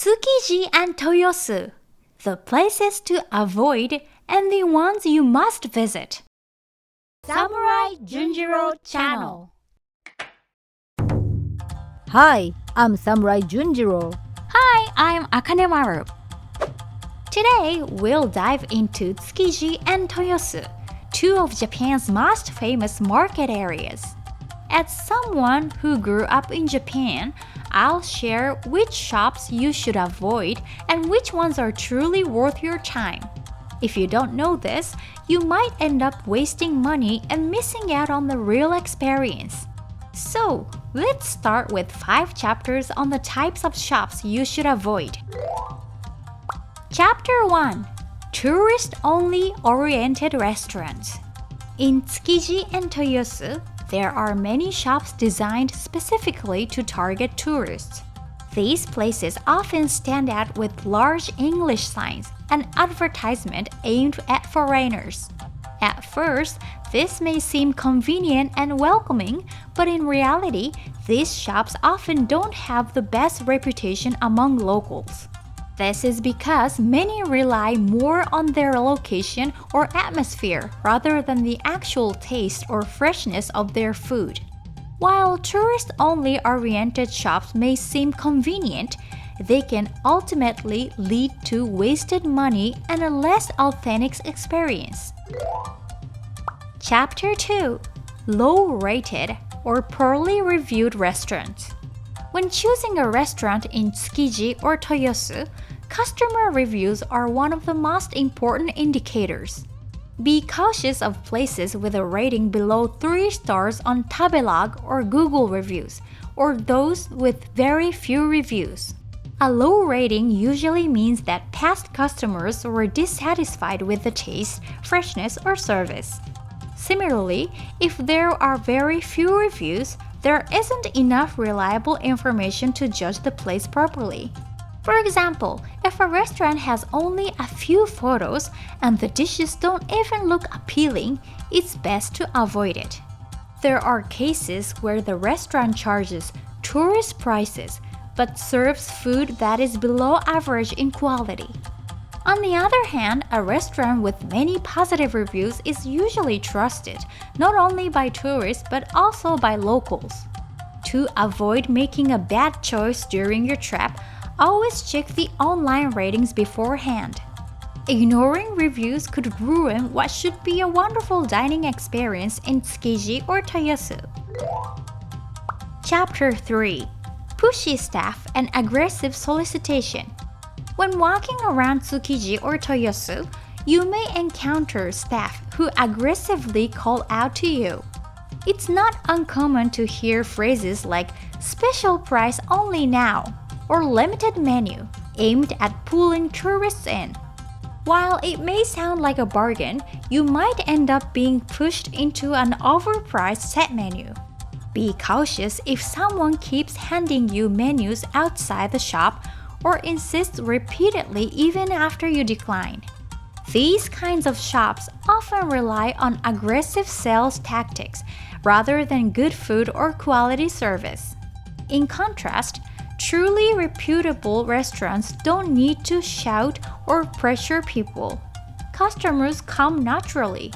Tsukiji and Toyosu, the places to avoid and the ones you must visit. Samurai Junjiro Channel. Hi, I'm Samurai Junjiro. Hi, I'm Akane Maru. Today, we'll dive into Tsukiji and Toyosu, two of Japan's most famous market areas. As someone who grew up in Japan, I'll share which shops you should avoid and which ones are truly worth your time. If you don't know this, you might end up wasting money and missing out on the real experience. So, let's start with 5 chapters on the types of shops you should avoid. Chapter 1. Tourist-only oriented restaurants. In Tsukiji and Toyosu, there are many shops designed specifically to target tourists. These places often stand out with large English signs and advertisement aimed at foreigners. At first, this may seem convenient and welcoming, but in reality, these shops often don't have the best reputation among locals. This is because many rely more on their location or atmosphere rather than the actual taste or freshness of their food. While tourist-only oriented shops may seem convenient, they can ultimately lead to wasted money and a less authentic experience. Chapter 2. Low-rated or poorly reviewed restaurants. When choosing a restaurant in Tsukiji or Toyosu, customer reviews are one of the most important indicators. Be cautious of places with a rating below 3 stars on Tabelog or Google reviews, or those with very few reviews. A low rating usually means that past customers were dissatisfied with the taste, freshness, or service. Similarly, if there are very few reviews, there isn't enough reliable information to judge the place properly. For example, if a restaurant has only a few photos and the dishes don't even look appealing, it's best to avoid it. There are cases where the restaurant charges tourist prices but serves food that is below average in quality. On the other hand, a restaurant with many positive reviews is usually trusted, not only by tourists but also by locals. To avoid making a bad choice during your trip, always check the online ratings beforehand. Ignoring reviews could ruin what should be a wonderful dining experience in Tsukiji or Toyosu. Chapter 3. Pushy staff and aggressive solicitation. When walking around Tsukiji or Toyosu, you may encounter staff who aggressively call out to you. It's not uncommon to hear phrases like "special price only now" or "limited menu," aimed at pulling tourists in. While it may sound like a bargain, you might end up being pushed into an overpriced set menu. Be cautious if someone keeps handing you menus outside the shop or insists repeatedly even after you decline. These kinds of shops often rely on aggressive sales tactics rather than good food or quality service. In contrast, truly reputable restaurants don't need to shout or pressure people. Customers come naturally.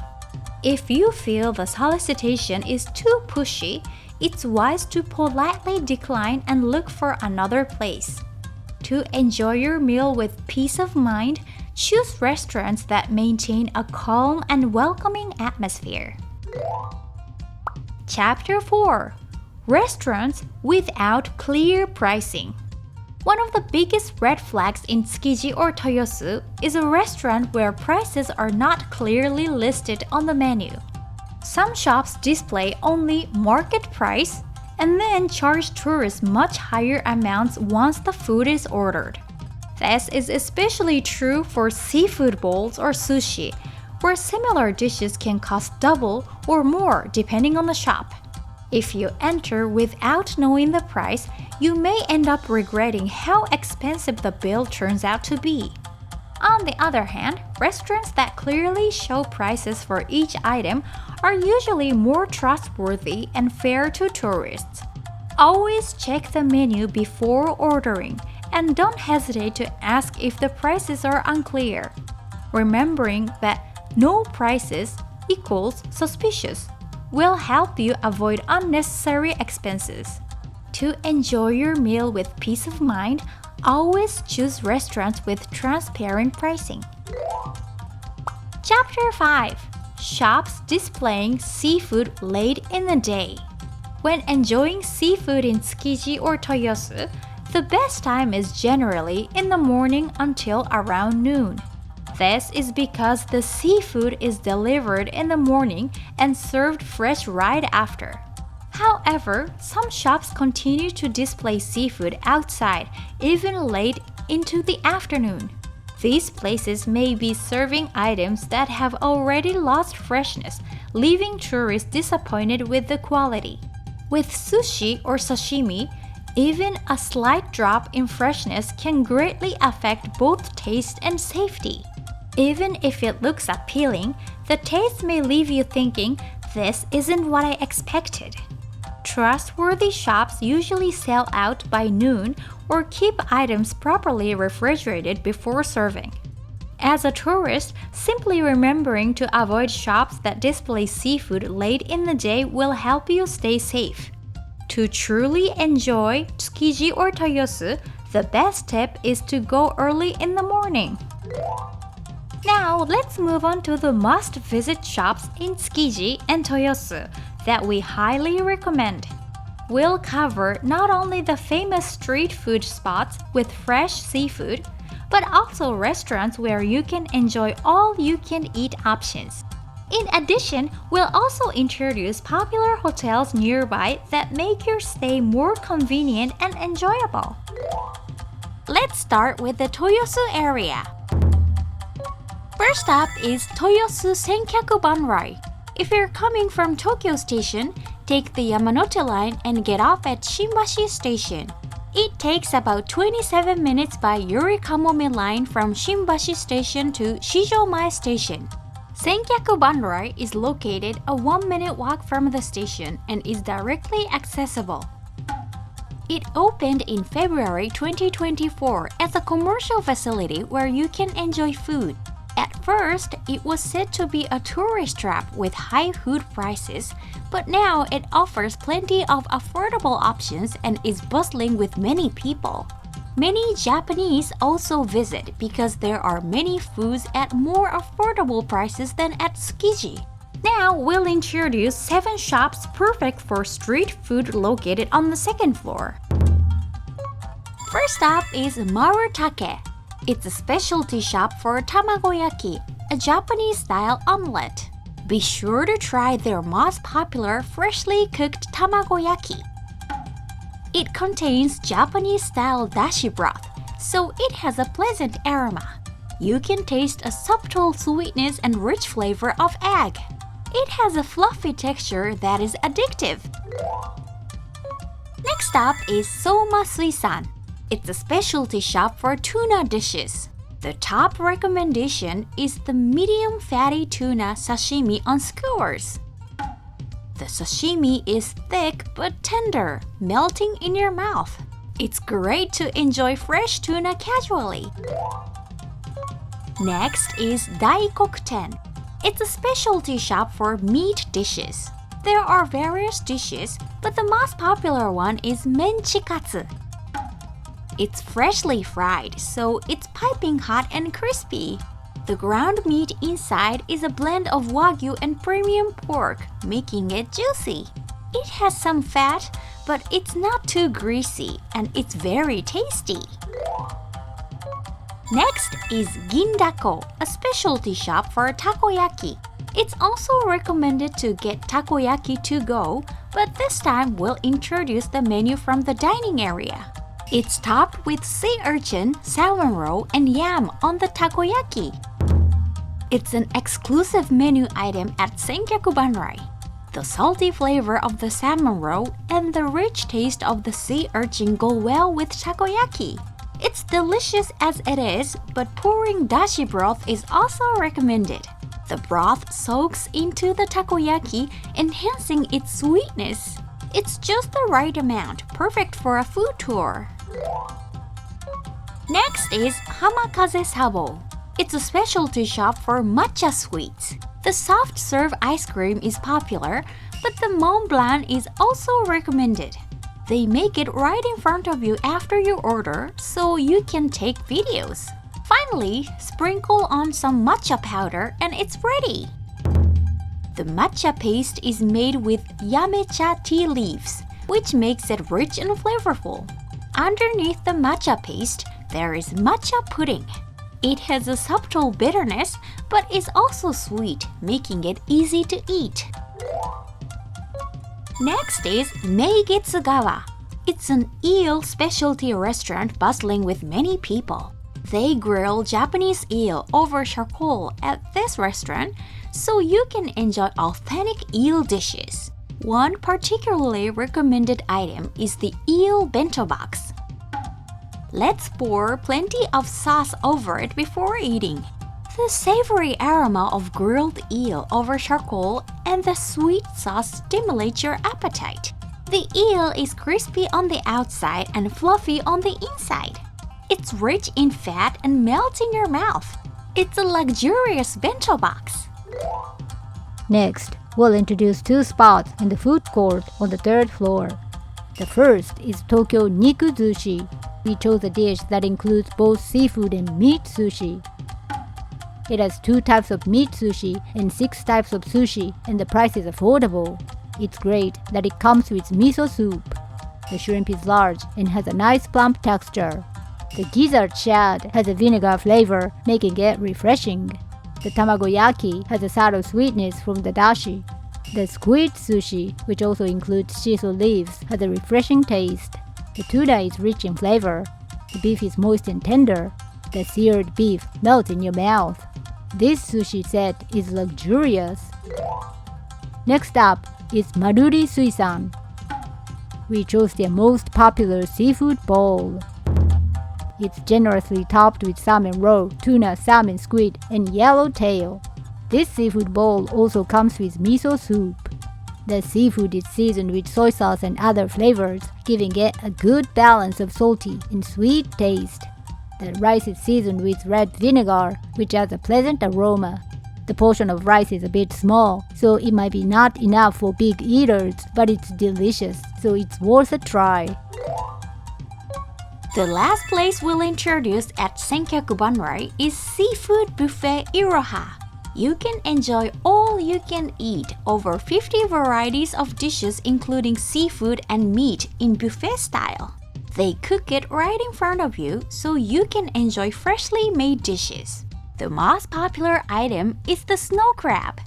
If you feel the solicitation is too pushy, it's wise to politely decline and look for another place. To enjoy your meal with peace of mind, choose restaurants that maintain a calm and welcoming atmosphere. Chapter 4. Restaurants without clear pricing. One of the biggest red flags in Tsukiji or Toyosu is a restaurant where prices are not clearly listed on the menu. Some shops display only market price and then charge tourists much higher amounts once the food is ordered. This is especially true for seafood bowls or sushi, where similar dishes can cost double or more depending on the shop. If you enter without knowing the price, you may end up regretting how expensive the bill turns out to be. On the other hand, restaurants that clearly show prices for each item are usually more trustworthy and fair to tourists. Always check the menu before ordering and don't hesitate to ask if the prices are unclear. Remembering that no prices equals suspicious will help you avoid unnecessary expenses. To enjoy your meal with peace of mind, always choose restaurants with transparent pricing. Chapter 5. Shops displaying seafood late in the day. When enjoying seafood in Tsukiji or Toyosu, the best time is generally in the morning until around noon. This is because the seafood is delivered in the morning and served fresh right after. However, some shops continue to display seafood outside even late into the afternoon. These places may be serving items that have already lost freshness, leaving tourists disappointed with the quality. With sushi or sashimi, even a slight drop in freshness can greatly affect both taste and safety. Even if it looks appealing, the taste may leave you thinking, "This isn't what I expected." Trustworthy shops usually sell out by noon or keep items properly refrigerated before serving. As a tourist, simply remembering to avoid shops that display seafood late in the day will help you stay safe. To truly enjoy Tsukiji or Toyosu, the best tip is to go early in the morning. Now, let's move on to the must-visit shops in Tsukiji and Toyosu that we highly recommend. We'll cover not only the famous street food spots with fresh seafood, but also restaurants where you can enjoy all-you-can-eat options. In addition, we'll also introduce popular hotels nearby that make your stay more convenient and enjoyable. Let's start with the Toyosu area. First up is Toyosu Senkyaku Banrai. If you're coming from Tokyo Station, take the Yamanote line and get off at Shinbashi Station. It takes about 27 minutes by Yurikamomi line from Shinbashi Station to Shijomai Station. Senkyaku Banrai is located a 1-minute walk from the station and is directly accessible. It opened in February 2024 as a commercial facility where you can enjoy food. At first, it was said to be a tourist trap with high food prices, but now it offers plenty of affordable options and is bustling with many people. Many Japanese also visit because there are many foods at more affordable prices than at Tsukiji. Now we'll introduce 7 shops perfect for street food located on the second floor. First up is Marutake. It's a specialty shop for tamagoyaki, a Japanese-style omelette. Be sure to try their most popular freshly cooked tamagoyaki. It contains Japanese-style dashi broth, so it has a pleasant aroma. You can taste a subtle sweetness and rich flavor of egg. It has a fluffy texture that is addictive. Next up is Souma-suisan. It's a specialty shop for tuna dishes. The top recommendation is the medium fatty tuna sashimi on skewers. The sashimi is thick but tender, melting in your mouth. It's great to enjoy fresh tuna casually. Next is Daikokuten. It's a specialty shop for meat dishes. There are various dishes, but the most popular one is menchikatsu. It's freshly fried, so it's piping hot and crispy. The ground meat inside is a blend of Wagyu and premium pork, making it juicy. It has some fat, but it's not too greasy, and it's very tasty. Next is Gindaco, a specialty shop for takoyaki. It's also recommended to get takoyaki to go, but this time we'll introduce the menu from the dining area. It's topped with sea urchin, salmon roe, and yam on the takoyaki. It's an exclusive menu item at Senkyaku Banrai. The salty flavor of the salmon roe and the rich taste of the sea urchin go well with takoyaki. It's delicious as it is, but pouring dashi broth is also recommended. The broth soaks into the takoyaki, enhancing its sweetness. It's just the right amount, perfect for a food tour. Next is Hamakaze-Sabo. It's a specialty shop for matcha sweets. The soft serve ice cream is popular, but the Mont Blanc is also recommended. They make it right in front of you after you order, so you can take videos. Finally, sprinkle on some matcha powder and it's ready. The matcha paste is made with yamecha tea leaves, which makes it rich and flavorful. Underneath the matcha paste, there is matcha pudding. It has a subtle bitterness, but is also sweet, making it easy to eat. Next is Meigetsugawa. It's an eel specialty restaurant bustling with many people. They grill Japanese eel over charcoal at this restaurant, so you can enjoy authentic eel dishes. One particularly recommended item is the eel bento box. Let's pour plenty of sauce over it before eating. The savory aroma of grilled eel over charcoal and the sweet sauce stimulate your appetite. The eel is crispy on the outside and fluffy on the inside. It's rich in fat and melts in your mouth. It's a luxurious bento box. Next, we'll introduce two spots in the food court on the third floor. The first is Tokyo Niku-sushi. We chose a dish that includes both seafood and meat sushi. It has 2 types of meat sushi and 6 types of sushi, and the price is affordable. It's great that it comes with miso soup. The shrimp is large and has a nice plump texture. The gizzard shad has a vinegar flavor, making it refreshing. The tamagoyaki has a subtle sweetness from the dashi. The squid sushi, which also includes shiso leaves, has a refreshing taste. The tuna is rich in flavor. The beef is moist and tender. The seared beef melts in your mouth. This sushi set is luxurious. Next up is Maruri-suisan. We chose their most popular seafood bowl. It's generously topped with salmon roe, tuna, salmon, squid, and yellowtail. This seafood bowl also comes with miso soup. The seafood is seasoned with soy sauce and other flavors, giving it a good balance of salty and sweet taste. The rice is seasoned with red vinegar, which has a pleasant aroma. The portion of rice is a bit small, so it might be not enough for big eaters, but it's delicious, so it's worth a try. The last place we'll introduce at Senkyaku Banrai is Seafood Buffet IROHA. You can enjoy all you can eat, over 50 varieties of dishes including seafood and meat in buffet style. They cook it right in front of you so you can enjoy freshly made dishes. The most popular item is the snow crab.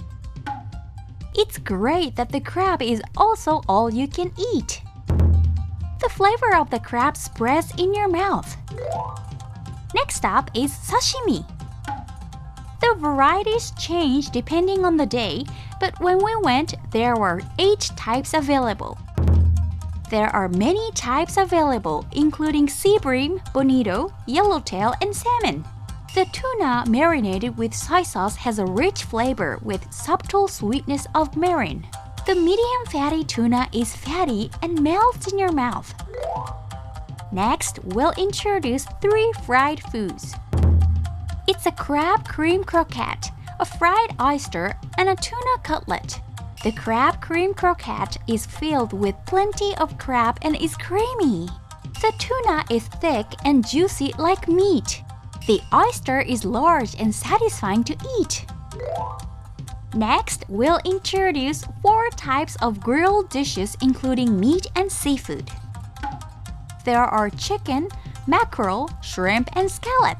It's great that the crab is also all you can eat. The flavor of the crab spreads in your mouth. Next up is sashimi. The varieties change depending on the day, but when we went, there were 8 types available. There are many types available, including sea bream, bonito, yellowtail, and salmon. The tuna marinated with soy sauce has a rich flavor with subtle sweetness of marine. The medium fatty tuna is fatty and melts in your mouth. Next, we'll introduce 3 fried foods. It's a crab cream croquette, a fried oyster, and a tuna cutlet. The crab cream croquette is filled with plenty of crab and is creamy. The tuna is thick and juicy like meat. The oyster is large and satisfying to eat. Next, we'll introduce 4 types of grilled dishes including meat and seafood. There are chicken, mackerel, shrimp, and scallop.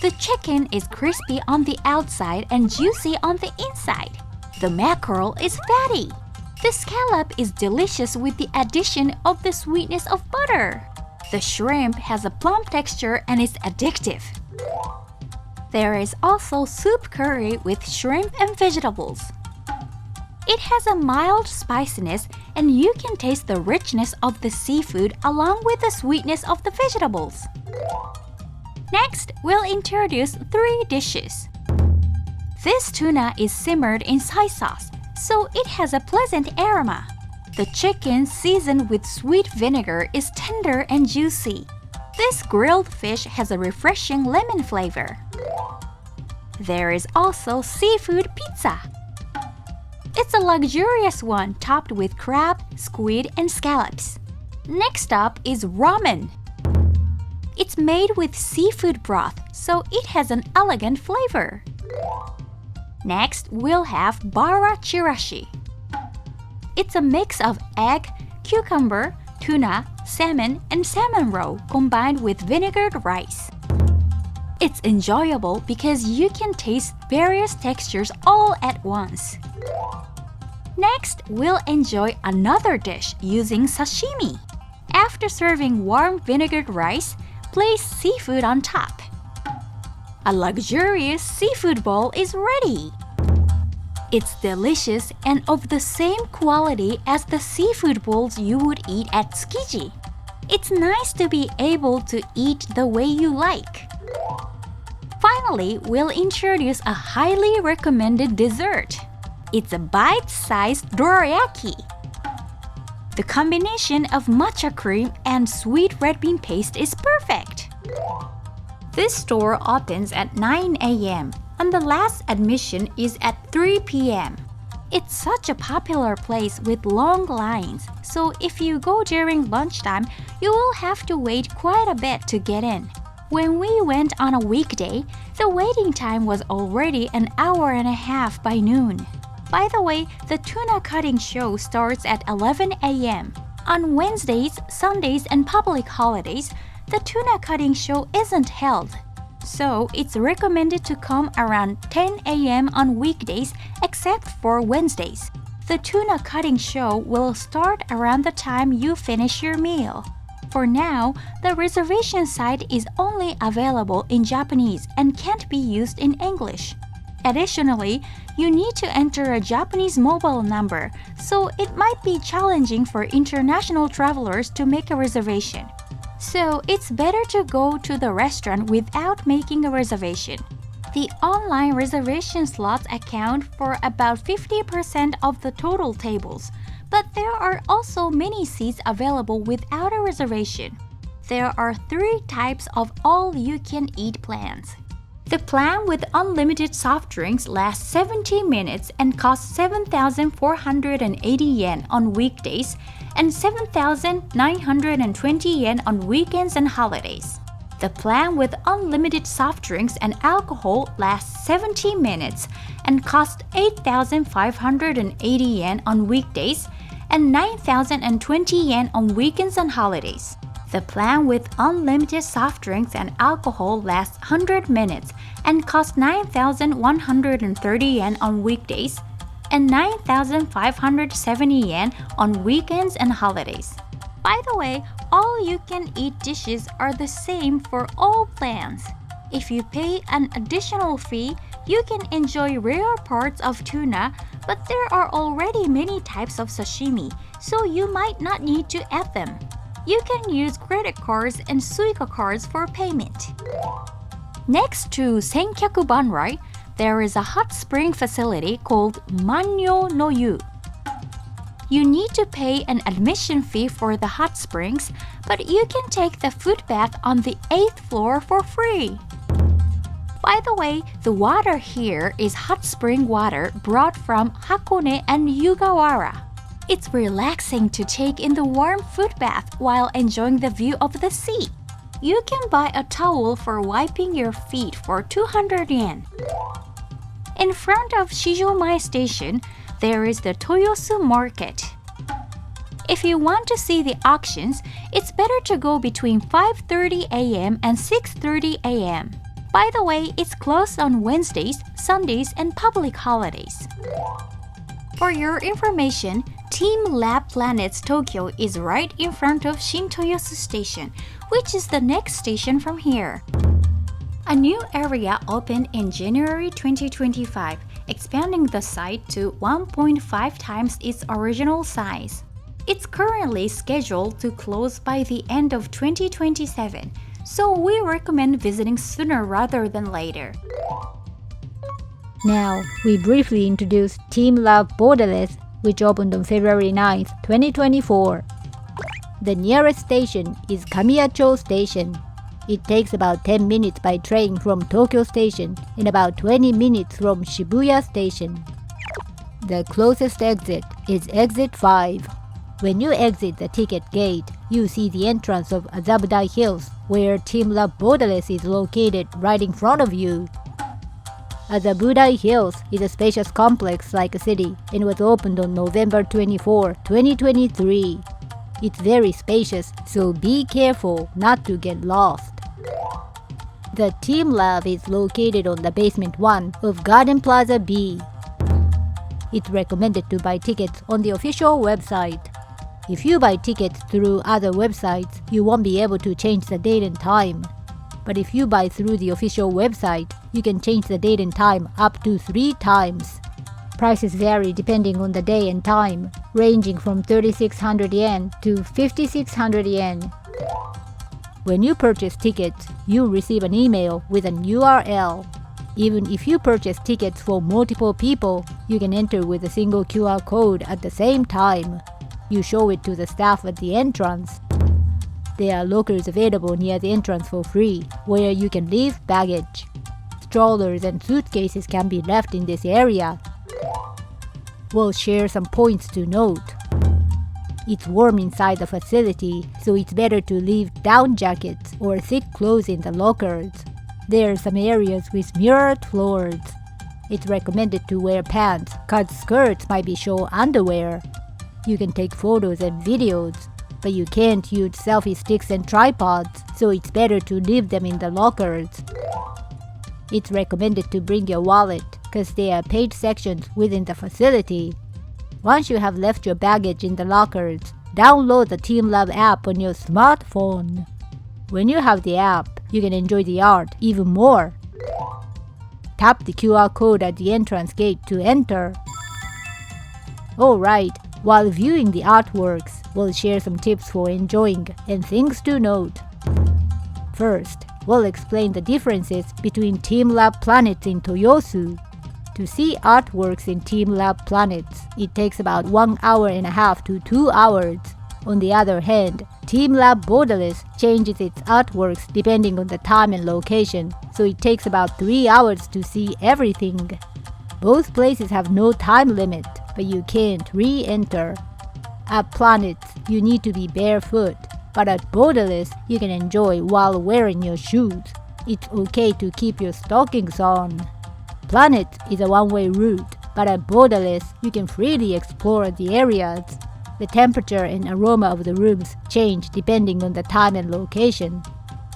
The chicken is crispy on the outside and juicy on the inside. The mackerel is fatty. The scallop is delicious with the addition of the sweetness of butter. The shrimp has a plump texture and is addictive. There is also soup curry with shrimp and vegetables. It has a mild spiciness and you can taste the richness of the seafood along with the sweetness of the vegetables. Next, we'll introduce 3 dishes. This tuna is simmered in soy sauce, so it has a pleasant aroma. The chicken seasoned with sweet vinegar is tender and juicy. This grilled fish has a refreshing lemon flavor. There is also seafood pizza. It's a luxurious one topped with crab, squid, and scallops. Next up is ramen. It's made with seafood broth, so it has an elegant flavor. Next, we'll have bara chirashi. It's a mix of egg, cucumber, tuna, salmon, and salmon roe combined with vinegared rice. It's enjoyable because you can taste various textures all at once. Next, we'll enjoy another dish using sashimi. After serving warm vinegared rice, place seafood on top. A luxurious seafood bowl is ready. It's delicious and of the same quality as the seafood bowls you would eat at Tsukiji. It's nice to be able to eat the way you like. Finally, we'll introduce a highly recommended dessert. It's a bite-sized dorayaki. The combination of matcha cream and sweet red bean paste is perfect. This store opens at 9 a.m. and the last admission is at 3 p.m. It's such a popular place with long lines, so if you go during lunchtime, you will have to wait quite a bit to get in. When we went on a weekday, the waiting time was already an hour and a half by noon. By the way, the tuna cutting show starts at 11 a.m. On Wednesdays, Sundays, and public holidays, the tuna cutting show isn't held. So it's recommended to come around 10 a.m. on weekdays except for Wednesdays. The tuna cutting show will start around the time you finish your meal. For now, the reservation site is only available in Japanese and can't be used in English. Additionally, you need to enter a Japanese mobile number, so it might be challenging for international travelers to make a reservation. So it's better to go to the restaurant without making a reservation. The online reservation slots account for about 50% of the total tables, but there are also many seats available without a reservation. There are 3 types of all-you-can-eat plans. The plan with unlimited soft drinks lasts 70 minutes and costs 7,480 yen on weekdays and 7,920 yen on weekends and holidays. The plan with unlimited soft drinks and alcohol lasts 70 minutes and costs 8,580 yen on weekdays and 9,020 yen on weekends and holidays. The plan with unlimited soft drinks and alcohol lasts 100 minutes and costs 9,130 yen on weekdays and 9,570 yen on weekends and holidays. By the way, all-you-can-eat dishes are the same for all plans. If you pay an additional fee, you can enjoy rare parts of tuna, but there are already many types of sashimi, so you might not need to add them. You can use credit cards and Suica cards for payment. Next to Senkyaku Banrai, there is a hot spring facility called Manyo no Yu. You need to pay an admission fee for the hot springs, but you can take the foot bath on the 8th floor for free. By the way, the water here is hot spring water brought from Hakone and Yugawara. It's relaxing to take in the warm foot bath while enjoying the view of the sea. You can buy a towel for wiping your feet for 200 yen. In front of Shijomai Station, there is the Toyosu Market. If you want to see the auctions, it's better to go between 5:30 a.m. and 6:30 a.m. By the way, it's closed on Wednesdays, Sundays, and public holidays. For your information, TeamLab Planets Tokyo is right in front of Shin-Toyosu Station, which is the next station from here. A new area opened in January 2025, expanding the site to 1.5 times its original size. It's currently scheduled to close by the end of 2027, so we recommend visiting sooner rather than later. Now, we briefly introduce teamLab Borderless, which opened on February 9th, 2024. The nearest station is Kamiyacho Station, It takes about 10 minutes by train from Tokyo Station and about 20 minutes from Shibuya Station. The closest exit is exit 5. When you exit the ticket gate, you see the entrance of Azabudai Hills, where teamLab Borderless is located right in front of you. Azabudai Hills is a spacious complex like a city and was opened on November 24, 2023. It's very spacious, so be careful not to get lost. The teamLab is located on the basement 1 of Garden Plaza B. It's recommended to buy tickets on the official website. If you buy tickets through other websites, you won't be able to change the date and time. But if you buy through the official website, you can change the date and time up to 3 times. Prices vary depending on the day and time, ranging from 3,600 yen to 5,600 yen. When you purchase tickets, you receive an email with an URL. Even if you purchase tickets for multiple people, you can enter with a single QR code at the same time. You show it to the staff at the entrance. There are lockers available near the entrance for free, where you can leave baggage. Strollers and suitcases can be left in this area. We'll share some points to note. It's warm inside the facility, so it's better to leave down jackets or thick clothes in the lockers. There are some areas with mirrored floors. It's recommended to wear pants, cause skirts might be show underwear. You can take photos and videos, but you can't use selfie sticks and tripods, so it's better to leave them in the lockers. It's recommended to bring your wallet, cause there are paid sections within the facility. Once you have left your baggage in the lockers, download the teamLab app on your smartphone. When you have the app, you can enjoy the art even more. Tap the QR code at the entrance gate to enter. Alright, while viewing the artworks, we'll share some tips for enjoying and things to note. First, we'll explain the differences between teamLab planets in Toyosu. To see artworks in teamLab planets, it takes about 1.5 hours to 2 hours. On the other hand, teamLab Borderless changes its artworks depending on the time and location, so it takes about 3 hours to see everything. Both places have no time limit, but you can't re-enter. At planets, you need to be barefoot, but at Borderless, you can enjoy while wearing your shoes. It's okay to keep your stockings on. Planet is a one-way route, but at Borderless, you can freely explore the areas. The temperature and aroma of the rooms change depending on the time and location.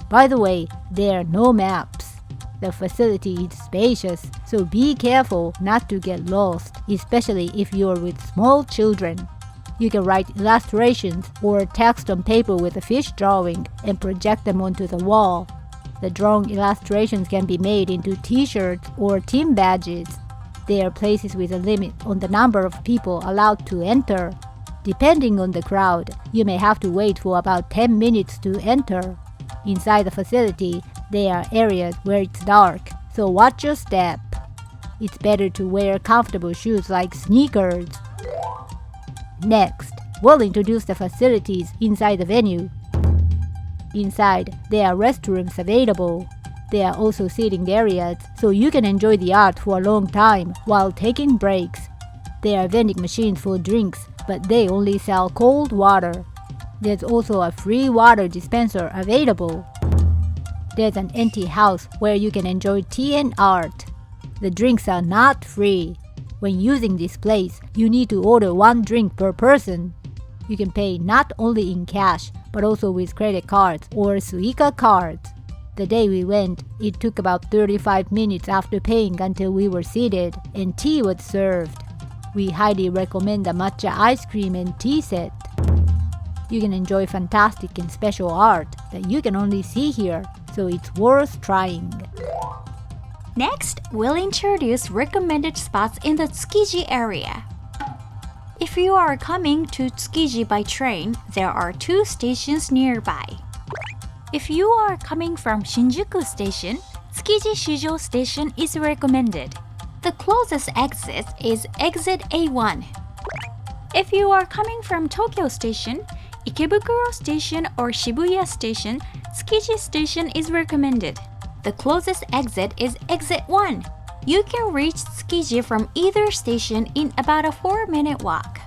By the way, there are no maps. The facility is spacious, so be careful not to get lost, especially if you're with small children. You can write illustrations or text on paper with a fish drawing and project them onto the wall. The drawn illustrations can be made into t-shirts or team badges. There are places with a limit on the number of people allowed to enter. Depending on the crowd, you may have to wait for about 10 minutes to enter. Inside the facility, there are areas where it's dark, so watch your step. It's better to wear comfortable shoes like sneakers. Next, we'll introduce the facilities inside the venue. Inside, there are restrooms available. There are also seating areas, so you can enjoy the art for a long time while taking breaks. There are vending machines for drinks, but they only sell cold water. There's also a free water dispenser available. There's an empty house where you can enjoy tea and art. The drinks are not free. When using this place, you need to order 1 drink per person. You can pay not only in cash, but also with credit cards or Suica cards. The day we went, it took about 35 minutes after paying until we were seated and tea was served. We highly recommend the matcha ice cream and tea set. You can enjoy fantastic and special art that you can only see here, so it's worth trying. Next, we'll introduce recommended spots in the Tsukiji area. If you are coming to Tsukiji by train, there are 2 stations nearby. If you are coming from Shinjuku Station, Tsukiji Shujo Station is recommended. The closest exit is exit A1. If you are coming from Tokyo Station, Ikebukuro Station or Shibuya Station, Tsukiji Station is recommended. The closest exit is Exit 1. You can reach Tsukiji from either station in about a 4-minute walk.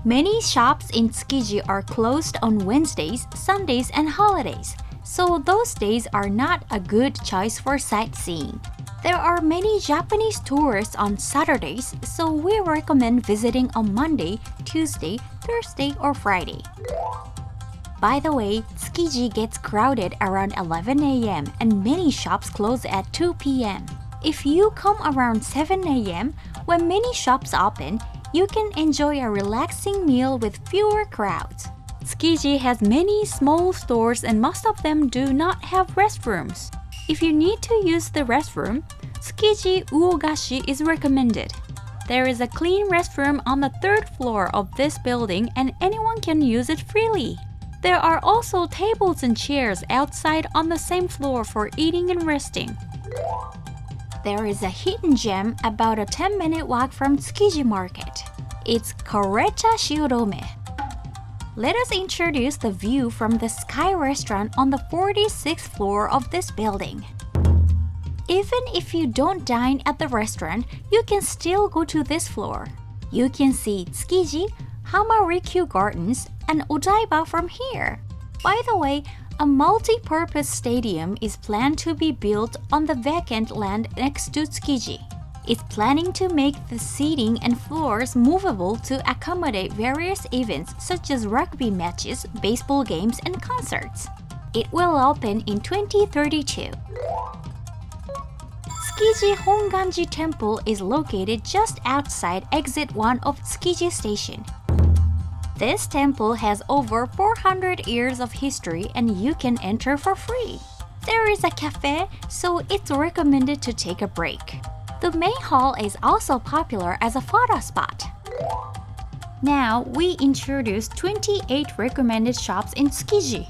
Many shops in Tsukiji are closed on Wednesdays, Sundays, and holidays, so those days are not a good choice for sightseeing. There are many Japanese tourists on Saturdays, so we recommend visiting on Monday, Tuesday, Thursday, or Friday. By the way, Tsukiji gets crowded around 11 a.m. and many shops close at 2 p.m. If you come around 7 a.m., when many shops open, you can enjoy a relaxing meal with fewer crowds. Tsukiji has many small stores and most of them do not have restrooms. If you need to use the restroom, Tsukiji Uogashi is recommended. There is a clean restroom on the 3rd floor of this building and anyone can use it freely. There are also tables and chairs outside on the same floor for eating and resting. There is a hidden gem about a 10-minute walk from Tsukiji Market. It's Caretta Shiodome. Let us introduce the view from the Sky Restaurant on the 46th floor of this building. Even if you don't dine at the restaurant, you can still go to this floor. You can see Tsukiji, Hamaruichi Gardens, and Odaiba from here. By the way, a multi-purpose stadium is planned to be built on the vacant land next to Tsukiji. It's planning to make the seating and floors movable to accommodate various events such as rugby matches, baseball games, and concerts. It will open in 2032. Tsukiji Honganji Temple is located just outside Exit 1 of Tsukiji Station. This temple has over 400 years of history and you can enter for free. There is a cafe, so it's recommended to take a break. The main hall is also popular as a photo spot. Now, we introduced 28 recommended shops in Tsukiji.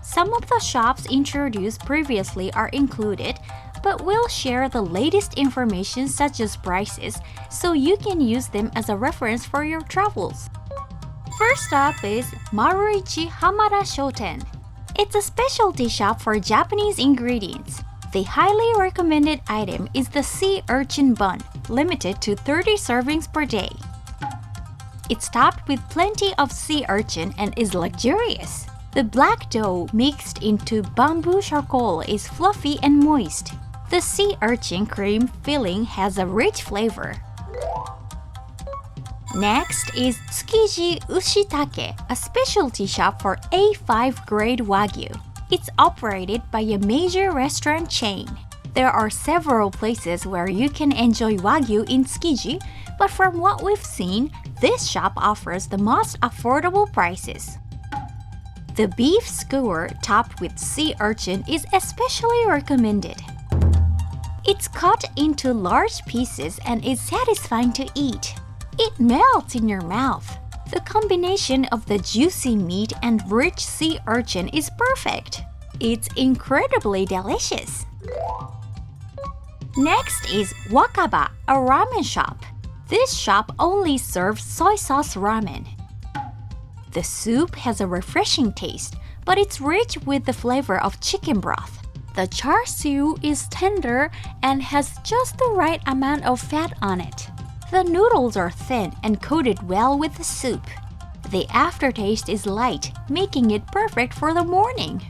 Some of the shops introduced previously are included, but we'll share the latest information such as prices, so you can use them as a reference for your travels. First up is Maruichi Hamada-shoten. It's a specialty shop for Japanese ingredients. The highly recommended item is the sea urchin bun, limited to 30 servings per day. It's topped with plenty of sea urchin and is luxurious. The black dough mixed into bamboo charcoal is fluffy and moist. The sea urchin cream filling has a rich flavor. Next is Tsukiji Ushitake, a specialty shop for A5 grade Wagyu. It's operated by a major restaurant chain. There are several places where you can enjoy Wagyu in Tsukiji, but from what we've seen, this shop offers the most affordable prices. The beef skewer topped with sea urchin is especially recommended. It's cut into large pieces and is satisfying to eat. It melts in your mouth. The combination of the juicy meat and rich sea urchin is perfect. It's incredibly delicious. Next is Wakaba, a ramen shop. This shop only serves soy sauce ramen. The soup has a refreshing taste, but it's rich with the flavor of chicken broth. The char siu is tender and has just the right amount of fat on it. The noodles are thin and coated well with the soup. The aftertaste is light, making it perfect for the morning.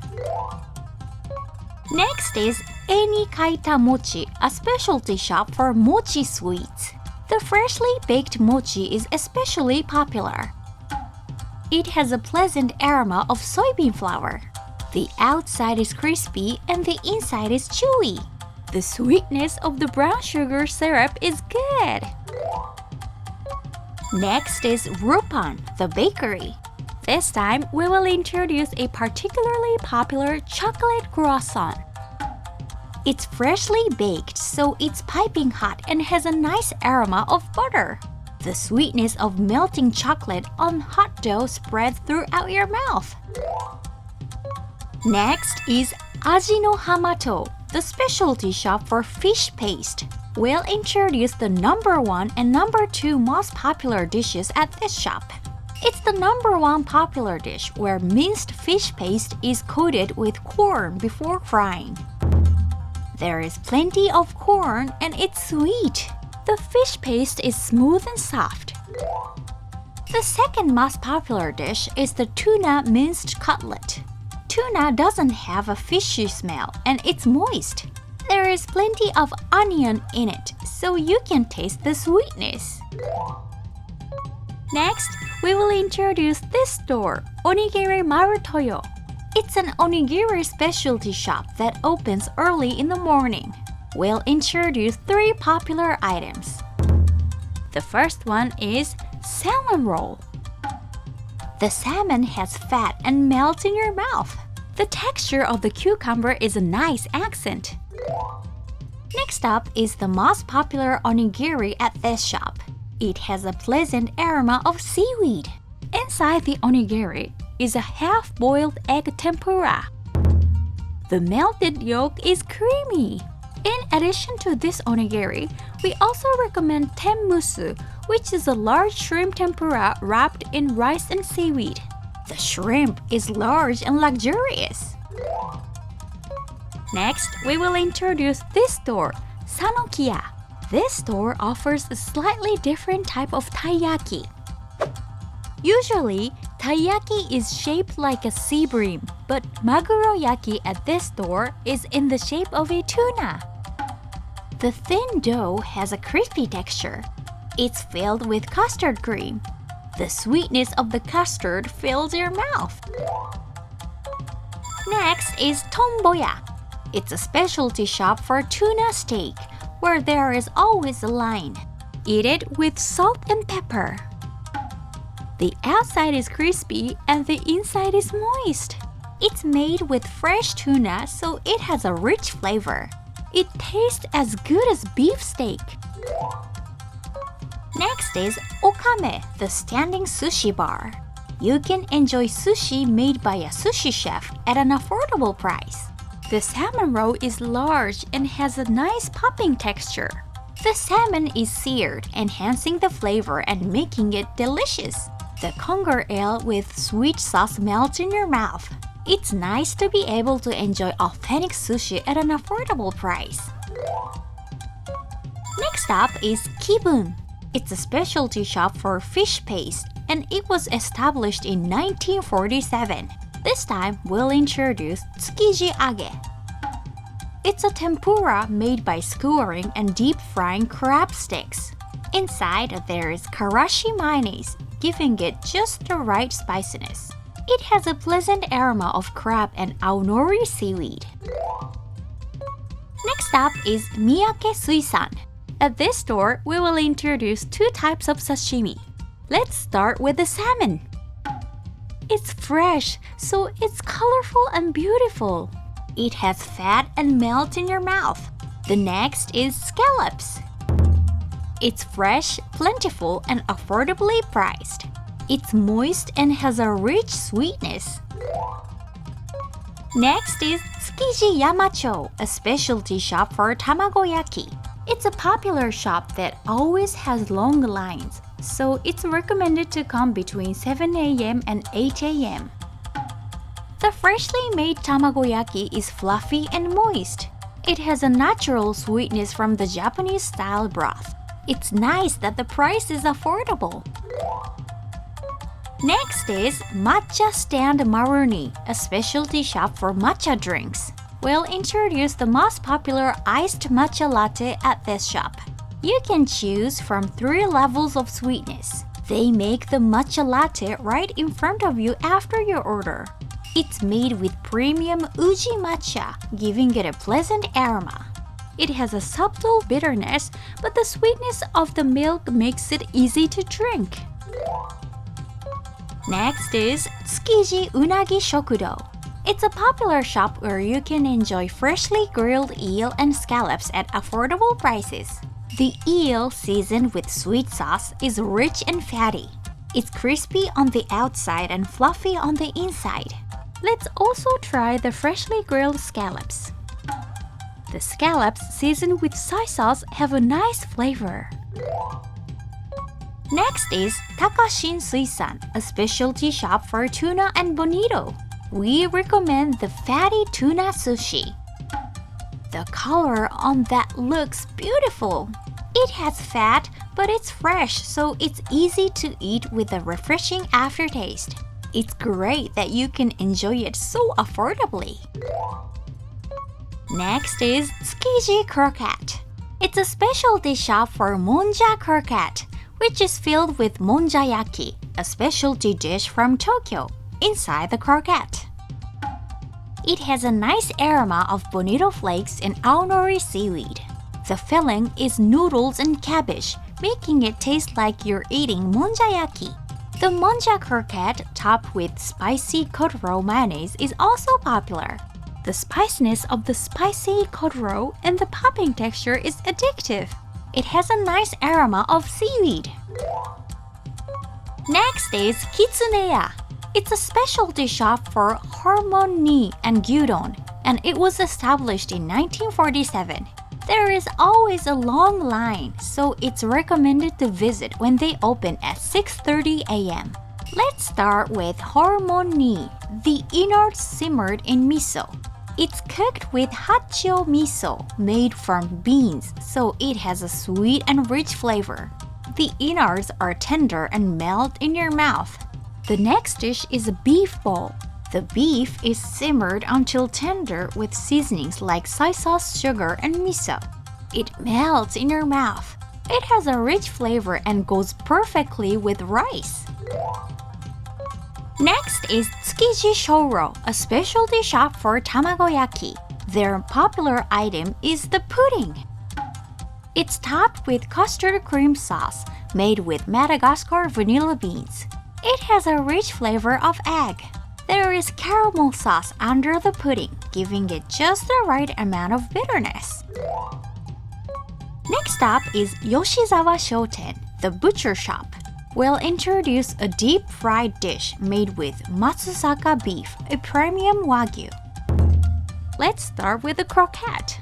Next is e-nikaita-mochi, a specialty shop for mochi sweets. The freshly baked mochi is especially popular. It has a pleasant aroma of soybean flour. The outside is crispy and the inside is chewy. The sweetness of the brown sugar syrup is good. Next is Rupan, the bakery. This time, we will introduce a particularly popular chocolate croissant. It's freshly baked, so it's piping hot and has a nice aroma of butter. The sweetness of melting chocolate on hot dough spreads throughout your mouth. Next is Aji no Hamato, the specialty shop for fish paste. We'll introduce the number 1 and number 2 most popular dishes at this shop. It's the #1 popular dish where minced fish paste is coated with corn before frying. There is plenty of corn and it's sweet. The fish paste is smooth and soft. The second most popular dish is the tuna minced cutlet. Tuna doesn't have a fishy smell and it's moist. There is plenty of onion in it, so you can taste the sweetness. Next, we will introduce this store, Onigiri Marutoyo. It's an onigiri specialty shop that opens early in the morning. We'll introduce 3 popular items. The first one is salmon roll. The salmon has fat and melts in your mouth. The texture of the cucumber is a nice accent. Next up is the most popular onigiri at this shop. It has a pleasant aroma of seaweed. Inside the onigiri is a half-boiled egg tempura. The melted yolk is creamy. In addition to this onigiri, we also recommend tenmusu, which is a large shrimp tempura wrapped in rice and seaweed. The shrimp is large and luxurious. Next, we will introduce this store, Sanokiya. This store offers a slightly different type of taiyaki. Usually, taiyaki is shaped like a sea bream, but maguro-yaki at this store is in the shape of a tuna. The thin dough has a crispy texture. It's filled with custard cream. The sweetness of the custard fills your mouth. Next is TONBOYA. It's a specialty shop for tuna steak, where there is always a line. Eat it with salt and pepper. The outside is crispy and the inside is moist. It's made with fresh tuna, so it has a rich flavor. It tastes as good as beef steak. Next is Okame, the standing sushi bar. You can enjoy sushi made by a sushi chef at an affordable price. The salmon roll is large and has a nice popping texture. The salmon is seared, enhancing the flavor and making it delicious. The conger ale with sweet sauce melts in your mouth. It's nice to be able to enjoy authentic sushi at an affordable price. Next up is Kibun. It's a specialty shop for fish paste, and it was established in 1947. This time, we'll introduce Tsukiji Age. It's a tempura made by skewering and deep frying crab sticks. Inside, there is karashi mayonnaise, giving it just the right spiciness. It has a pleasant aroma of crab and aonori seaweed. Next up is Miyake Suisan. At this store, we will introduce 2 types of sashimi. Let's start with the salmon. It's fresh, so it's colorful and beautiful. It has fat and melts in your mouth. The next is scallops. It's fresh, plentiful, and affordably priced. It's moist and has a rich sweetness. Next is Tsukiji Yamachou, a specialty shop for tamagoyaki. It's a popular shop that always has long lines, so it's recommended to come between 7 a.m. and 8 a.m. The freshly made tamagoyaki is fluffy and moist. It has a natural sweetness from the Japanese-style broth. It's nice that the price is affordable. Next is Matcha Stand Maruni, a specialty shop for matcha drinks. We'll introduce the most popular iced matcha latte at this shop. You can choose from 3 levels of sweetness. They make the matcha latte right in front of you after your order. It's made with premium uji matcha, giving it a pleasant aroma. It has a subtle bitterness, but the sweetness of the milk makes it easy to drink. Next is Tsukiji Unagi Shokudo. It's a popular shop where you can enjoy freshly grilled eel and scallops at affordable prices. The eel, seasoned with sweet sauce, is rich and fatty. It's crispy on the outside and fluffy on the inside. Let's also try the freshly grilled scallops. The scallops seasoned with soy sauce have a nice flavor. Next is Takashin Suisan, a specialty shop for tuna and bonito. We recommend the fatty tuna sushi. The color on that looks beautiful. It has fat, but it's fresh, so it's easy to eat with a refreshing aftertaste. It's great that you can enjoy it so affordably. Next is Tsukiji Croquette. It's a specialty shop for monja croquette, which is filled with monjayaki, a specialty dish from Tokyo, inside the croquette. It has a nice aroma of bonito flakes and aonori seaweed. The filling is noodles and cabbage, making it taste like you're eating monjayaki. The monja croquette topped with spicy kotoro mayonnaise is also popular. The spiciness of the spicy kotoro and the popping texture is addictive. It has a nice aroma of seaweed. Next is Kitsuneya. It's a specialty shop for harmoni and gyudon, and it was established in 1947. There is always a long line, so it's recommended to visit when they open at 6:30 a.m. Let's start with harmoni, the innards simmered in miso. It's cooked with hachio miso made from beans, so it has a sweet and rich flavor. The innards are tender and melt in your mouth. The next dish is a beef bowl. The beef is simmered until tender with seasonings like soy sauce, sugar, and miso. It melts in your mouth. It has a rich flavor and goes perfectly with rice. Next is Tsukiji Shoro, a specialty shop for tamagoyaki. Their popular item is the pudding. It's topped with custard cream sauce made with Madagascar vanilla beans. It has a rich flavor of egg. There is caramel sauce under the pudding, giving it just the right amount of bitterness. Next up is Yoshizawa Shoten, the butcher shop. We'll introduce a deep-fried dish made with Matsusaka beef, a premium wagyu. Let's start with the croquette.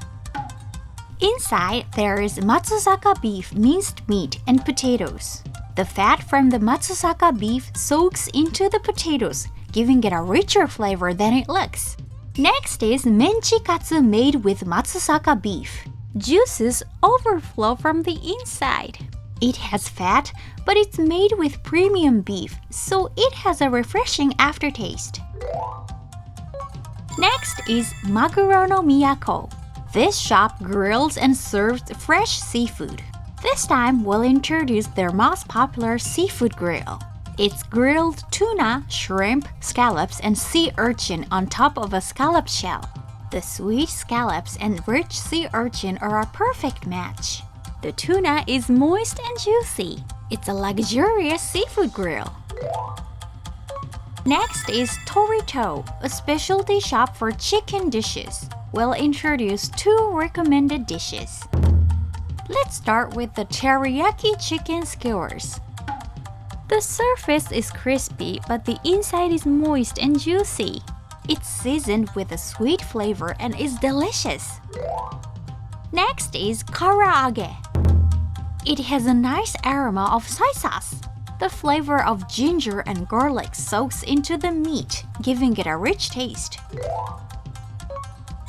Inside, there is Matsusaka beef minced meat and potatoes. The fat from the Matsusaka beef soaks into the potatoes, giving it a richer flavor than it looks. Next is menchikatsu made with Matsusaka beef. Juices overflow from the inside. It has fat, but it's made with premium beef, so it has a refreshing aftertaste. Next is Maguro no Miyako. This shop grills and serves fresh seafood. This time, we'll introduce their most popular seafood grill. It's grilled tuna, shrimp, scallops, and sea urchin on top of a scallop shell. The sweet scallops and rich sea urchin are a perfect match. The tuna is moist and juicy. It's a luxurious seafood grill. Next is Torito, a specialty shop for chicken dishes. We'll introduce 2 recommended dishes. Let's start with the teriyaki chicken skewers. The surface is crispy, but the inside is moist and juicy. It's seasoned with a sweet flavor and is delicious. Next is karaage. It has a nice aroma of soy sauce. The flavor of ginger and garlic soaks into the meat, giving it a rich taste.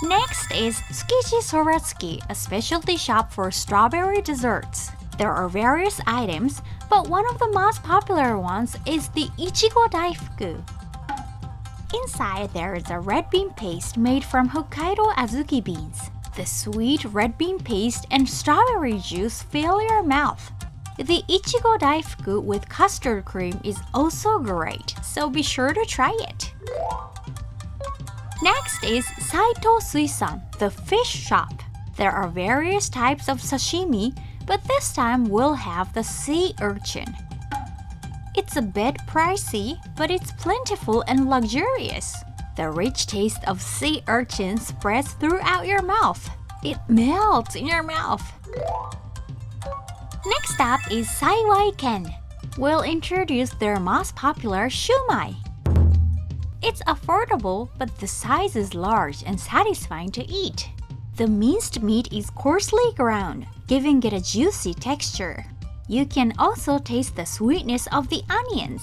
Next is Tsukiji Soratsuki, a specialty shop for strawberry desserts. There are various items, but one of the most popular ones is the Ichigo Daifuku. Inside there is a red bean paste made from Hokkaido azuki beans. The sweet red bean paste and strawberry juice fill your mouth. The Ichigo Daifuku with custard cream is also great, so be sure to try it. Next is Saito Suisan, the fish shop. There are various types of sashimi, but this time we'll have the sea urchin. It's a bit pricey, but it's plentiful and luxurious. The rich taste of sea urchin spreads throughout your mouth. It melts in your mouth. Next up is Saiwai Ken. We'll introduce their most popular shumai. It's affordable, but the size is large and satisfying to eat. The minced meat is coarsely ground, giving it a juicy texture. You can also taste the sweetness of the onions.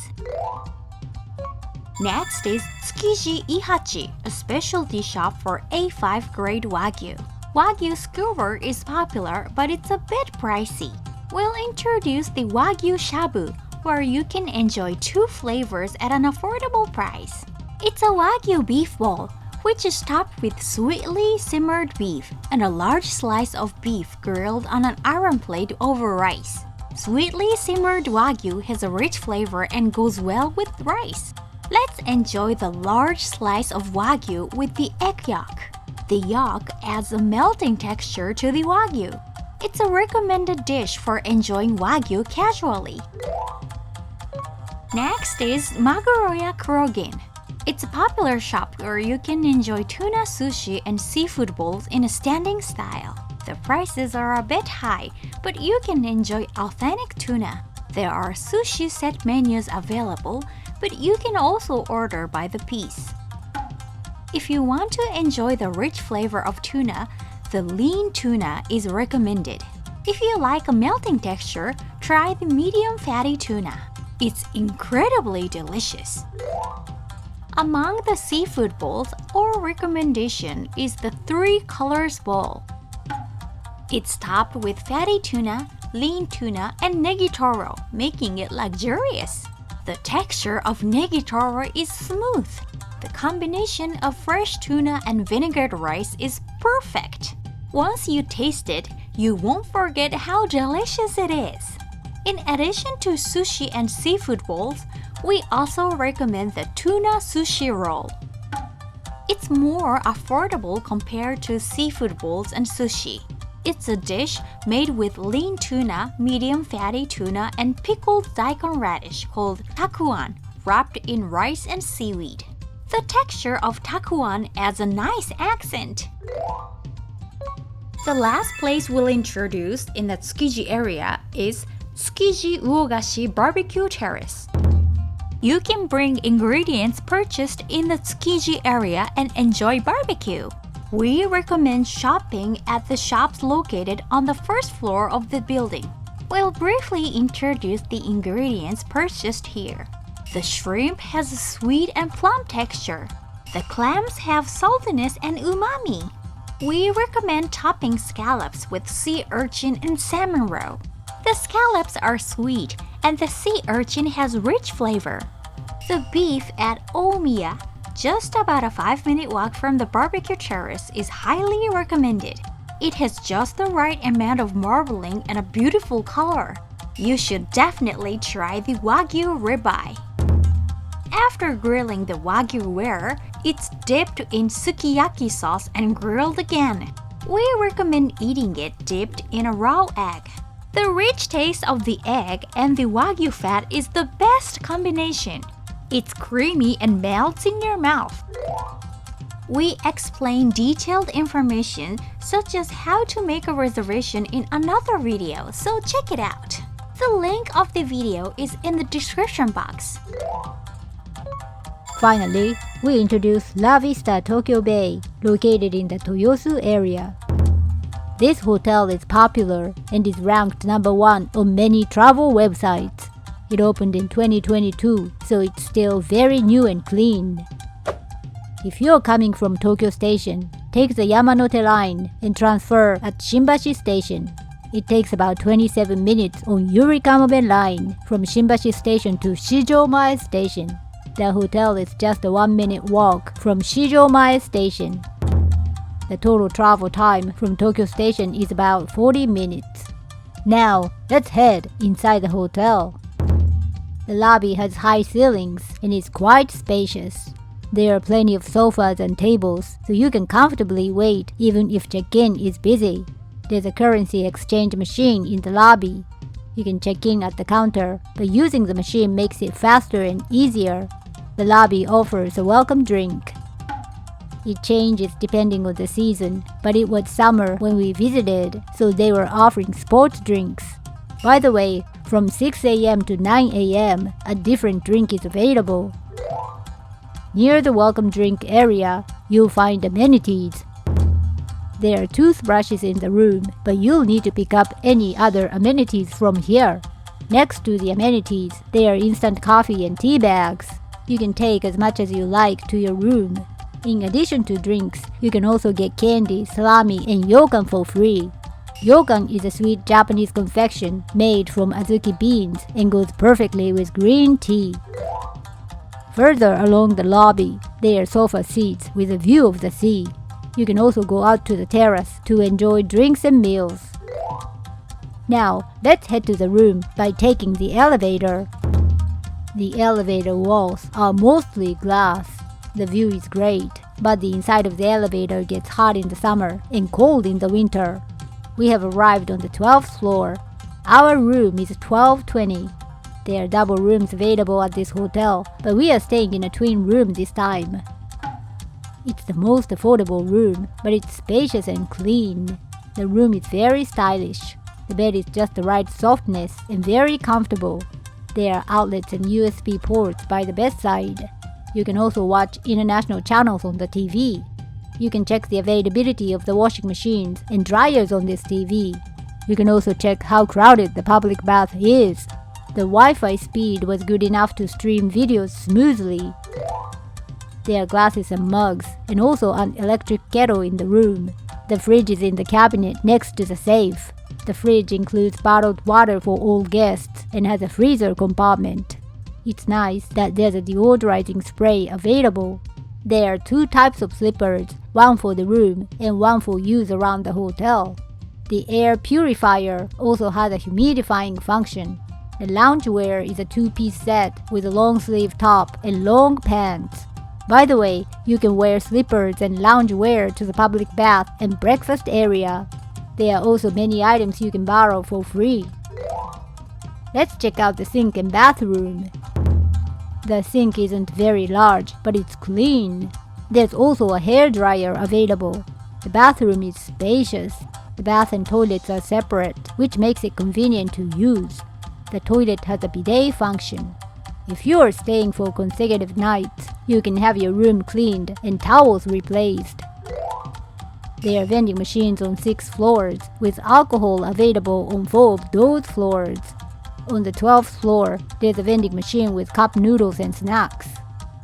Next is Tsukiji Ihachi, a specialty shop for A5 grade Wagyu. Wagyu skewer is popular, but it's a bit pricey. We'll introduce the Wagyu Shabu, where you can enjoy 2 flavors at an affordable price. It's a Wagyu beef bowl, which is topped with sweetly simmered beef and a large slice of beef grilled on an iron plate over rice. Sweetly simmered Wagyu has a rich flavor and goes well with rice. Let's enjoy the large slice of Wagyu with the egg yolk. The yolk adds a melting texture to the Wagyu. It's a recommended dish for enjoying Wagyu casually. Next is Maguroya Kurogin. It's a popular shop where you can enjoy tuna sushi and seafood bowls in a standing style. The prices are a bit high, but you can enjoy authentic tuna. There are sushi set menus available, but you can also order by the piece. If you want to enjoy the rich flavor of tuna, the lean tuna is recommended. If you like a melting texture, try the medium fatty tuna. It's incredibly delicious. Among the seafood bowls, our recommendation is the 3 colors bowl. It's topped with fatty tuna, lean tuna, and negitoro, making it luxurious. The texture of negitoro is smooth. The combination of fresh tuna and vinegared rice is perfect. Once you taste it, you won't forget how delicious it is. In addition to sushi and seafood bowls, we also recommend the tuna sushi roll. It's more affordable compared to seafood bowls and sushi. It's a dish made with lean tuna, medium fatty tuna, and pickled daikon radish called takuan, wrapped in rice and seaweed. The texture of takuan adds a nice accent. The last place we'll introduce in the Tsukiji area is Tsukiji Uogashi Barbecue Terrace. You can bring ingredients purchased in the Tsukiji area and enjoy barbecue. We recommend shopping at the shops located on the first floor of the building. We'll briefly introduce the ingredients purchased here. The shrimp has a sweet and plump texture. The clams have saltiness and umami. We recommend topping scallops with sea urchin and salmon roe. The scallops are sweet and the sea urchin has rich flavor. The beef at Omiya, just about a 5-minute walk from the barbecue terrace, is highly recommended. It has just the right amount of marbling and a beautiful color. You should definitely try the Wagyu ribeye. After grilling the Wagyu rare, it's dipped in sukiyaki sauce and grilled again. We recommend eating it dipped in a raw egg. The rich taste of the egg and the Wagyu fat is the best combination. It's creamy and melts in your mouth. We explain detailed information such as how to make a reservation in another video, so check it out. The link of the video is in the description box. Finally, we introduce La Vista Tokyo Bay, located in the Toyosu area. This hotel is popular and is ranked number 1 on many travel websites. It opened in 2022, so it's still very new and clean. If you're coming from Tokyo Station, take the Yamanote line and transfer at Shimbashi Station. It takes about 27 minutes on Yurikamobe line from Shimbashi Station to Shijo-mae Station. The hotel is just a 1-minute walk from Shijo-mae Station. The total travel time from Tokyo Station is about 40 minutes. Now, let's head inside the hotel. The lobby has high ceilings and is quite spacious. There are plenty of sofas and tables, so you can comfortably wait even if check-in is busy. There's a currency exchange machine in the lobby. You can check in at the counter, but using the machine makes it faster and easier. The lobby offers a welcome drink. It changes depending on the season, but it was summer when we visited, so they were offering sports drinks. By the way, from 6 a.m. to 9 a.m., a different drink is available. Near the welcome drink area, you'll find amenities. There are toothbrushes in the room, but you'll need to pick up any other amenities from here. Next to the amenities, there are instant coffee and tea bags. You can take as much as you like to your room. In addition to drinks, you can also get candy, salami, and yokan for free. Yokan is a sweet Japanese confection made from azuki beans and goes perfectly with green tea. Further along the lobby, there are sofa seats with a view of the sea. You can also go out to the terrace to enjoy drinks and meals. Now, let's head to the room by taking the elevator. The elevator walls are mostly glass. The view is great, but the inside of the elevator gets hot in the summer and cold in the winter. We have arrived on the 12th floor. Our room is 1220. There are double rooms available at this hotel, but we are staying in a twin room this time. It's the most affordable room, but it's spacious and clean. The room is very stylish. The bed is just the right softness and very comfortable. There are outlets and USB ports by the bedside. You can also watch international channels on the TV. You can check the availability of the washing machines and dryers on this TV. You can also check how crowded the public bath is. The Wi-Fi speed was good enough to stream videos smoothly. There are glasses and mugs, and also an electric kettle in the room. The fridge is in the cabinet next to the safe. The fridge includes bottled water for all guests and has a freezer compartment. It's nice that there's a deodorizing spray available. There are 2 types of slippers, one for the room and one for use around the hotel. The air purifier also has a humidifying function. The loungewear is a 2-piece set with a long sleeve top and long pants. By the way, you can wear slippers and loungewear to the public bath and breakfast area. There are also many items you can borrow for free. Let's check out the sink and bathroom. The sink isn't very large, but it's clean. There's also a hairdryer available. The bathroom is spacious. The bath and toilets are separate, which makes it convenient to use. The toilet has a bidet function. If you are staying for consecutive nights, you can have your room cleaned and towels replaced. There are vending machines on 6 floors, with alcohol available on 4 of those floors. On the 12th floor, there's a vending machine with cup noodles and snacks.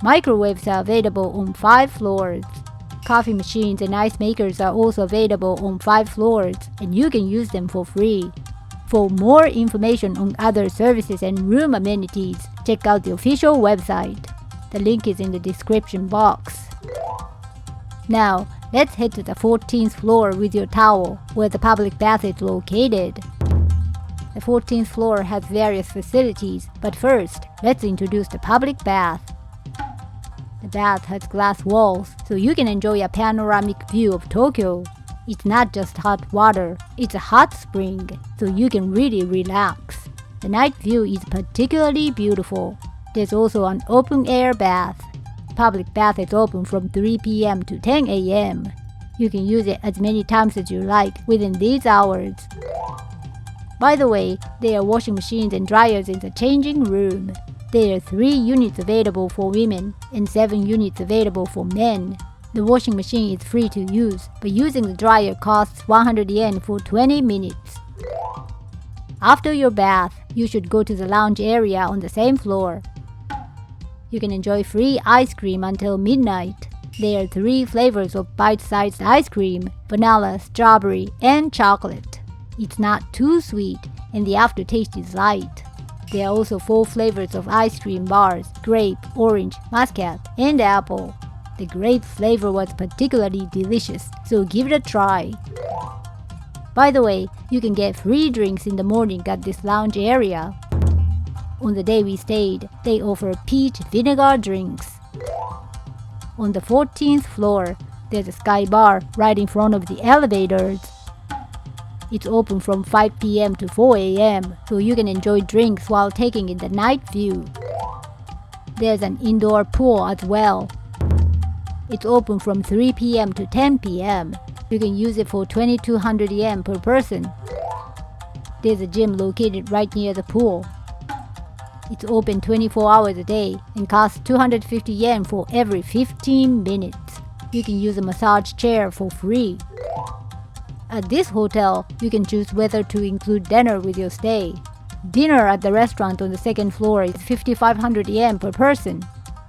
Microwaves are available on 5 floors. Coffee machines and ice makers are also available on 5 floors, and you can use them for free. For more information on other services and room amenities, check out the official website. The link is in the description box. Now, let's head to the 14th floor with your towel, where the public bath is located. The 14th floor has various facilities, but first, let's introduce the public bath. The bath has glass walls, so you can enjoy a panoramic view of Tokyo. It's not just hot water, it's a hot spring, so you can really relax. The night view is particularly beautiful. There's also an open-air bath. Public bath is open from 3 p.m. to 10 a.m. You can use it as many times as you like within these hours. By the way, there are washing machines and dryers in the changing room. There are 3 units available for women and 7 units available for men. The washing machine is free to use, but using the dryer costs 100 yen for 20 minutes. After your bath, you should go to the lounge area on the same floor. You can enjoy free ice cream until midnight. There are 3 flavors of bite-sized ice cream: vanilla, strawberry, and chocolate. It's not too sweet, and the aftertaste is light. There are also 4 flavors of ice cream bars: grape, orange, muscat, and apple. The grape flavor was particularly delicious, so give it a try. By the way, you can get free drinks in the morning at this lounge area. On the day we stayed, they offer peach vinegar drinks. On the 14th floor, there's a sky bar right in front of the elevators. It's open from 5 p.m. to 4 a.m., so you can enjoy drinks while taking in the night view. There's an indoor pool as well. It's open from 3 p.m. to 10 p.m. You can use it for 2,200 yen per person. There's a gym located right near the pool. It's open 24 hours a day and costs 250 yen for every 15 minutes. You can use a massage chair for free. At this hotel, you can choose whether to include dinner with your stay. Dinner at the restaurant on the second floor is 5,500 yen per person.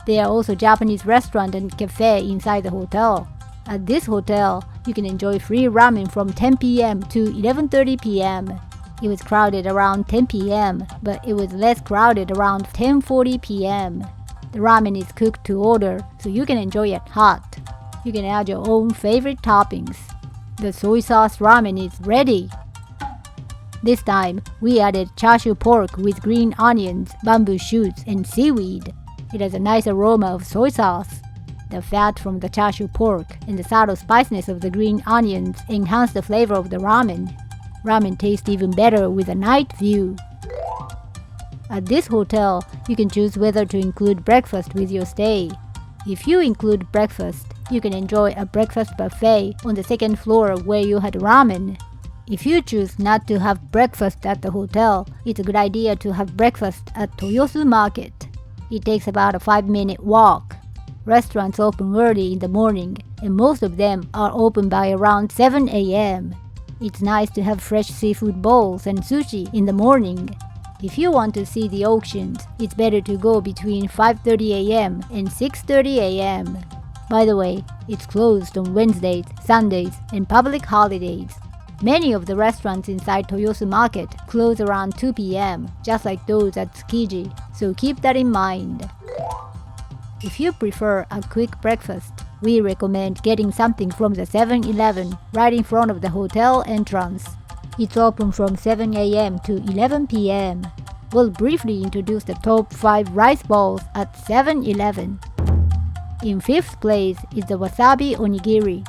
There are also Japanese restaurant and cafe inside the hotel. At this hotel, you can enjoy free ramen from 10 p.m. to 11:30 p.m. It was crowded around 10 p.m., but it was less crowded around 10:40 p.m. The ramen is cooked to order, so you can enjoy it hot. You can add your own favorite toppings. The soy sauce ramen is ready. This time, we added chashu pork with green onions, bamboo shoots, and seaweed. It has a nice aroma of soy sauce. The fat from the chashu pork and the subtle spiciness of the green onions enhance the flavor of the ramen. Ramen tastes even better with a night view. At this hotel, you can choose whether to include breakfast with your stay. If you include breakfast, you can enjoy a breakfast buffet on the second floor where you had ramen. If you choose not to have breakfast at the hotel, it's a good idea to have breakfast at Toyosu Market. It takes about a 5-minute walk. Restaurants open early in the morning, and most of them are open by around 7 a.m. It's nice to have fresh seafood bowls and sushi in the morning. If you want to see the auctions, it's better to go between 5:30 a.m. and 6:30 a.m. By the way, it's closed on Wednesdays, Sundays, and public holidays. Many of the restaurants inside Toyosu Market close around 2 p.m., just like those at Tsukiji, so keep that in mind. If you prefer a quick breakfast, we recommend getting something from the 7-Eleven right in front of the hotel entrance. It's open from 7 a.m. to 11 p.m. We'll briefly introduce the top 5 rice balls at 7-Eleven. In 5th place is the wasabi onigiri.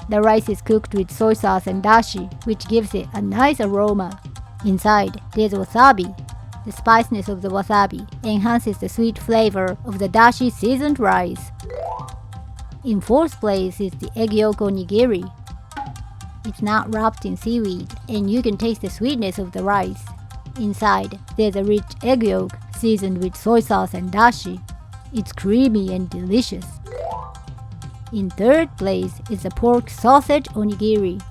The rice is cooked with soy sauce and dashi, which gives it a nice aroma. Inside, there's wasabi. The spiciness of the wasabi enhances the sweet flavor of the dashi seasoned rice. In 4th place is the egg yolk onigiri. It's not wrapped in seaweed, and you can taste the sweetness of the rice. Inside, there's a rich egg yolk seasoned with soy sauce and dashi. It's creamy and delicious. In 3rd place is the pork sausage onigiri.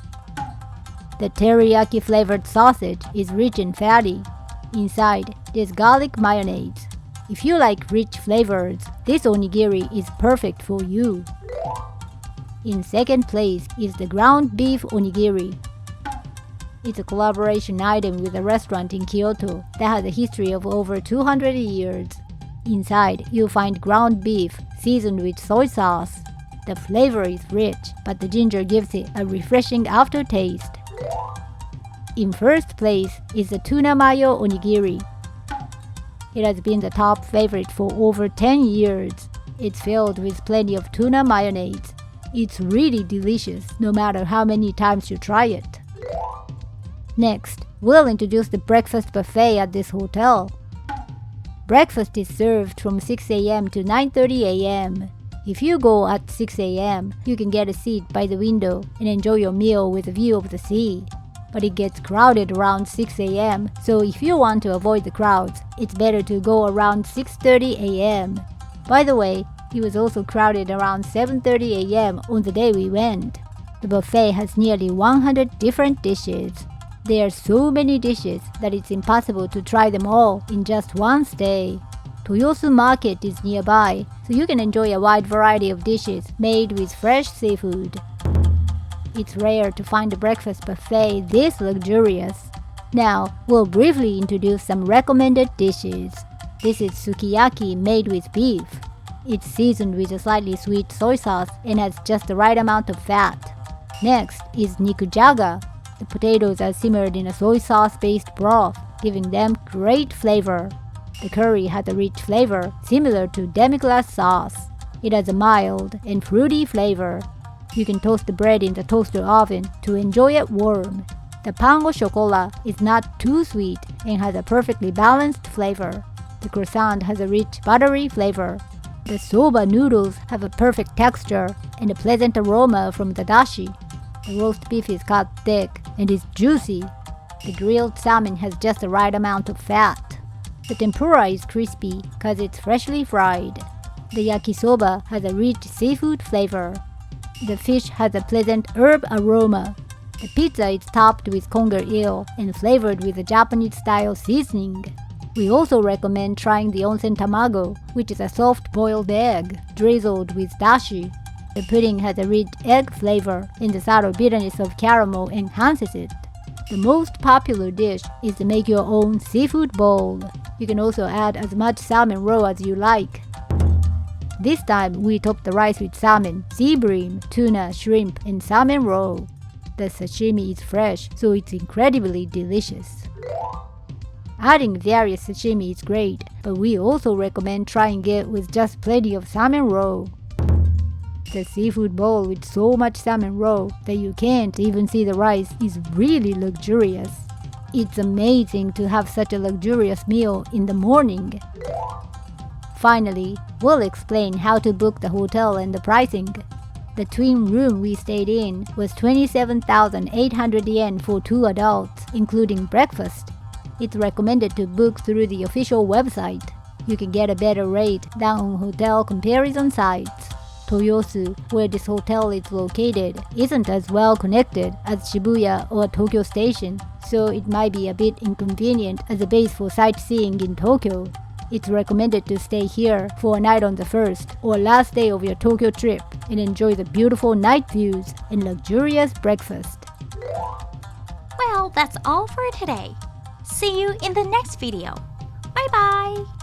The teriyaki flavored sausage is rich and fatty. Inside, there's garlic mayonnaise. If you like rich flavors, this onigiri is perfect for you. In 2nd place is the ground beef onigiri. It's a collaboration item with a restaurant in Kyoto that has a history of over 200 years. Inside, you'll find ground beef seasoned with soy sauce. The flavor is rich, but the ginger gives it a refreshing aftertaste. In 1st place is the tuna mayo onigiri. It has been the top favorite for over 10 years. It's filled with plenty of tuna mayonnaise. It's really delicious no matter how many times you try it. Next, we'll introduce the breakfast buffet at this hotel. Breakfast is served from 6 a.m. to 9:30 a.m. If you go at 6 a.m., you can get a seat by the window and enjoy your meal with a view of the sea. But it gets crowded around 6 a.m., so if you want to avoid the crowds, it's better to go around 6:30 a.m. By the way, it was also crowded around 7:30 a.m. on the day we went. The buffet has nearly 100 different dishes. There are so many dishes that it's impossible to try them all in just one stay. Toyosu Market is nearby, so you can enjoy a wide variety of dishes made with fresh seafood. It's rare to find a breakfast buffet this luxurious. Now, we'll briefly introduce some recommended dishes. This is sukiyaki made with beef. It's seasoned with a slightly sweet soy sauce and has just the right amount of fat. Next is nikujaga. The potatoes are simmered in a soy sauce-based broth, giving them great flavor. The curry has a rich flavor similar to demi-glace sauce. It has a mild and fruity flavor. You can toast the bread in the toaster oven to enjoy it warm. The pan au chocolat is not too sweet and has a perfectly balanced flavor. The croissant has a rich buttery flavor. The soba noodles have a perfect texture and a pleasant aroma from the dashi. The roast beef is cut thick and is juicy. The grilled salmon has just the right amount of fat. The tempura is crispy because it's freshly fried. The yakisoba has a rich seafood flavor. The fish has a pleasant herb aroma. The pizza is topped with conger eel and flavored with a Japanese-style seasoning. We also recommend trying the onsen tamago, which is a soft boiled egg drizzled with dashi. The pudding has a rich egg flavor, and the subtle bitterness of caramel enhances it. The most popular dish is to make your own seafood bowl. You can also add as much salmon raw as you like. This time we top the rice with salmon, sea bream, tuna, shrimp, and salmon roe. The sashimi is fresh, so it's incredibly delicious. Adding various sashimi is great, but we also recommend trying it with just plenty of salmon roe. The seafood bowl with so much salmon roe that you can't even see the rice is really luxurious. It's amazing to have such a luxurious meal in the morning. Finally, we'll explain how to book the hotel and the pricing. The twin room we stayed in was 27,800 yen for 2 adults, including breakfast. It's recommended to book through the official website. You can get a better rate than on hotel comparison sites. Toyosu, where this hotel is located, isn't as well connected as Shibuya or Tokyo Station, so it might be a bit inconvenient as a base for sightseeing in Tokyo. It's recommended to stay here for a night on the first or last day of your Tokyo trip and enjoy the beautiful night views and luxurious breakfast. Well, that's all for today. See you in the next video. Bye bye!